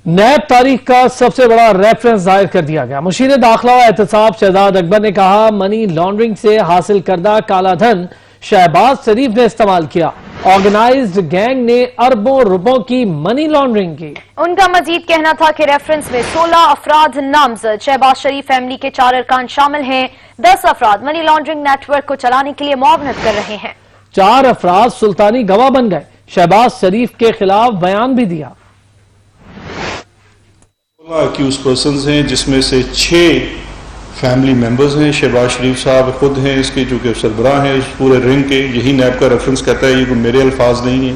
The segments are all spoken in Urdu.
نیب تاریخ کا سب سے بڑا ریفرنس ظاہر کر دیا گیا۔ مشیر داخلہ و احتساب شہزاد اکبر نے کہا منی لانڈرنگ سے حاصل کردہ کالا دھن شہباز شریف نے استعمال کیا۔ آرگنائزڈ گینگ نے اربوں روپوں کی منی لانڈرنگ کی۔ ان کا مزید کہنا تھا کہ ریفرنس میں 16 افراد نامزد، شہباز شریف فیملی کے 4 ارکان شامل ہیں۔ 10 افراد منی لانڈرنگ نیٹ ورک کو چلانے کے لیے معاونت کر رہے ہیں۔ 4 افراد سلطانی گواہ بن گئے۔ شہباز شریف کے خلاف بیان بھی دیا۔ 16 اکیوز پرسنز ہیں، جس میں سے 6 فیملی ممبرز ہیں۔ شہباز شریف صاحب خود ہیں اس کے، جو کہ سربراہ ہیں اس پورے رنگ کے، یہی نیب کا ریفرنس کرتا ہے، یہ کوئی میرے الفاظ نہیں ہیں۔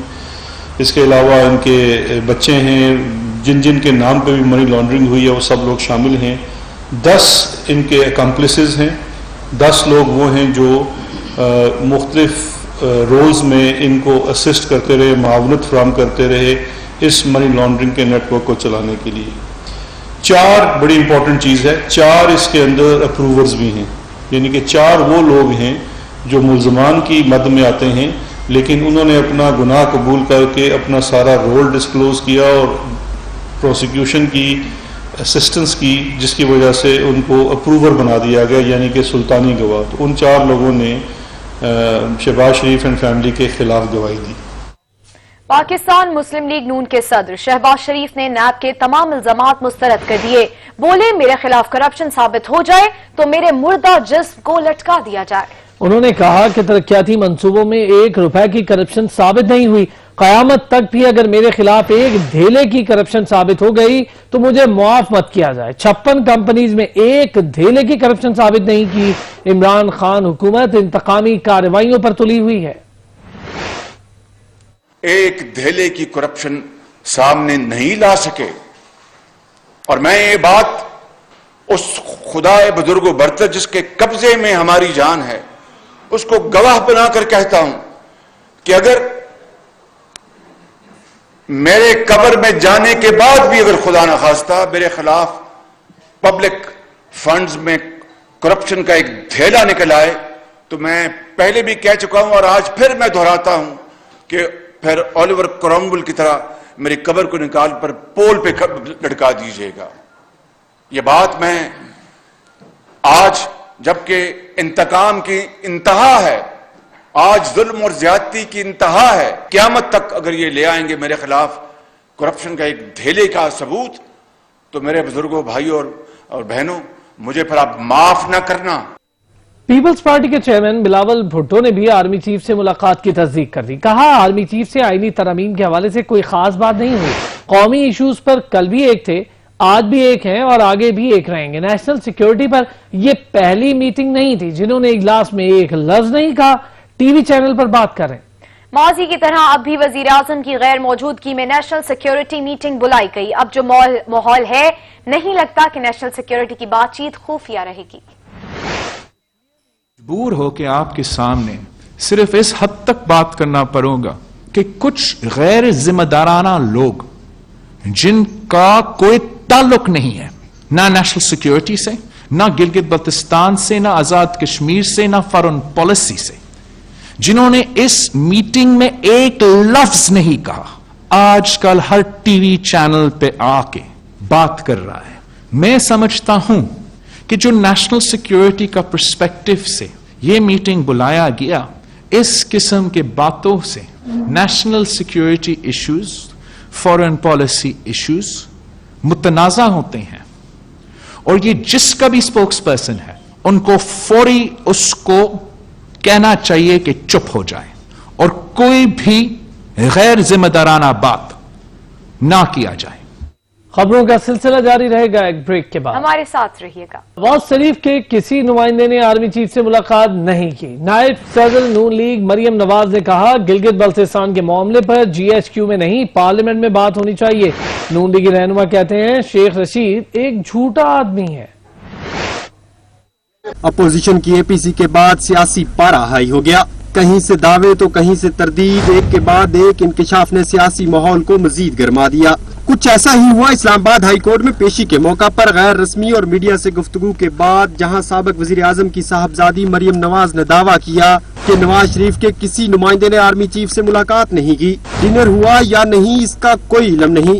اس کے علاوہ ان کے بچے ہیں جن کے نام پہ بھی منی لانڈرنگ ہوئی ہے، وہ سب لوگ شامل ہیں۔ 10 ان کے اکمپلسز ہیں۔ 10 لوگ وہ ہیں جو مختلف رولز میں ان کو اسسٹ کرتے رہے، معاونت فراہم کرتے رہے اس منی لانڈرنگ کے نیٹ ورک کو چلانے کے لیے۔ 4 بڑی امپورٹنٹ چیز ہے، 4 اس کے اندر اپروورز بھی ہیں، یعنی کہ 4 وہ لوگ ہیں جو ملزمان کی مد میں آتے ہیں، لیکن انہوں نے اپنا گناہ قبول کر کے اپنا سارا رول ڈسکلوز کیا اور پروسیکیوشن کی اسسٹنس کی، جس کی وجہ سے ان کو اپروور بنا دیا گیا، یعنی کہ سلطانی گواہ۔ تو ان 4 لوگوں نے شہباز شریف اینڈ فیملی کے خلاف گواہی دی۔ پاکستان مسلم لیگ نون کے صدر شہباز شریف نے نیب کے تمام الزامات مسترد کر دیے۔ بولے میرے خلاف کرپشن ثابت ہو جائے تو میرے مردہ جسم کو لٹکا دیا جائے۔ انہوں نے کہا کہ ترقیاتی منصوبوں میں 1 روپے کی کرپشن ثابت نہیں ہوئی۔ قیامت تک بھی اگر میرے خلاف 1 دھیلے کی کرپشن ثابت ہو گئی تو مجھے معاف مت کیا جائے۔ 56 کمپنیز میں 1 دھیلے کی کرپشن ثابت نہیں کی۔ عمران خان حکومت انتقامی کارروائیوں پر تلی ہوئی ہے۔ 1 دھیلے کی کرپشن سامنے نہیں لا سکے، اور میں یہ بات اس خدائے بزرگ و برتر جس کے قبضے میں ہماری جان ہے اس کو گواہ بنا کر کہتا ہوں کہ اگر میرے قبر میں جانے کے بعد بھی اگر خدا نخواستہ میرے خلاف پبلک فنڈز میں کرپشن کا 1 دھیلا نکل آئے تو میں پہلے بھی کہہ چکا ہوں اور آج پھر میں دہراتا ہوں کہ پھر اولیور کرومویل کی طرح میری قبر کو نکال پر پول پہ لٹکا دیجئے گا۔ یہ بات میں آج جبکہ انتقام کی انتہا ہے، آج ظلم اور زیادتی کی انتہا ہے، قیامت تک اگر یہ لے آئیں گے میرے خلاف کرپشن کا 1 دھیلے کا ثبوت تو میرے بزرگوں، بھائیوں اور بہنوں، مجھے پھر آپ معاف نہ کرنا۔ پیپلز پارٹی کے چیئرمین بلاول بھٹو نے بھی آرمی چیف سے ملاقات کی تصدیق کر دی۔ کہا آرمی چیف سے آئینی ترامیم کے حوالے سے کوئی خاص بات نہیں ہوئی۔ قومی ایشوز پر کل بھی 1 تھے، آج بھی 1 ہیں اور آگے بھی 1 رہیں گے۔ نیشنل سیکیورٹی پر یہ پہلی میٹنگ نہیں تھی جنہوں نے اجلاس میں 1 لفظ نہیں کہا۔ ٹی وی چینل پر بات کریں۔ ماضی کی طرح اب بھی وزیر اعظم کی غیر موجودگی میں نیشنل سیکیورٹی میٹنگ بلائی گئی۔ اب جو ماحول ہے نہیں لگتا کہ نیشنل سیکیورٹی کی بات چیت خفیہ رہے گی۔ مجبور ہو کے آپ کے سامنے صرف اس حد تک بات کرنا پڑے گا کہ کچھ غیر ذمہ دارانہ لوگ جن کا کوئی تعلق نہیں ہے نہ نیشنل سیکیورٹی سے، نہ گلگت بلتستان سے، نہ آزاد کشمیر سے، نہ فارن پالیسی سے، جنہوں نے اس میٹنگ میں 1 لفظ نہیں کہا، آج کل ہر ٹی وی چینل پہ آ کے بات کر رہا ہے۔ میں سمجھتا ہوں کہ جو نیشنل سیکیورٹی کا پرسپیکٹو سے یہ میٹنگ بلایا گیا، اس قسم کے باتوں سے national security issues, foreign policy issues متنازع ہوتے ہیں، اور یہ جس کا بھی اسپوکس پرسن ہے ان کو فوری اس کو کہنا چاہیے کہ چپ ہو جائے اور کوئی بھی غیر ذمہ دارانہ بات نہ کیا جائے۔ خبروں کا سلسلہ جاری رہے گا ایک بریک کے بعد، ہمارے ساتھ رہیے گا۔ شہباز شریف کے کسی نمائندے نے آرمی چیف سے ملاقات نہیں کی۔ نائب صدر نون لیگ مریم نواز نے کہا گلگت بلتستان کے معاملے پر GHQ میں نہیں پارلیمنٹ میں بات ہونی چاہیے۔ نون لیگی رہنما کہتے ہیں شیخ رشید ایک جھوٹا آدمی ہے۔ اپوزیشن کی APC کے بعد سیاسی پارا ہائی ہو گیا، کہیں سے دعوے تو کہیں سے تردید، ایک کے بعد ایک انکشاف نے سیاسی ماحول کو مزید گرما دیا۔ کچھ ایسا ہی ہوا اسلام آباد ہائی کورٹ میں پیشی کے موقع پر غیر رسمی اور میڈیا سے گفتگو کے بعد، جہاں سابق وزیر اعظم کی صاحبزادی مریم نواز نے دعویٰ کیا کہ نواز شریف کے کسی نمائندے نے آرمی چیف سے ملاقات نہیں کی۔ ڈنر ہوا یا نہیں اس کا کوئی علم نہیں۔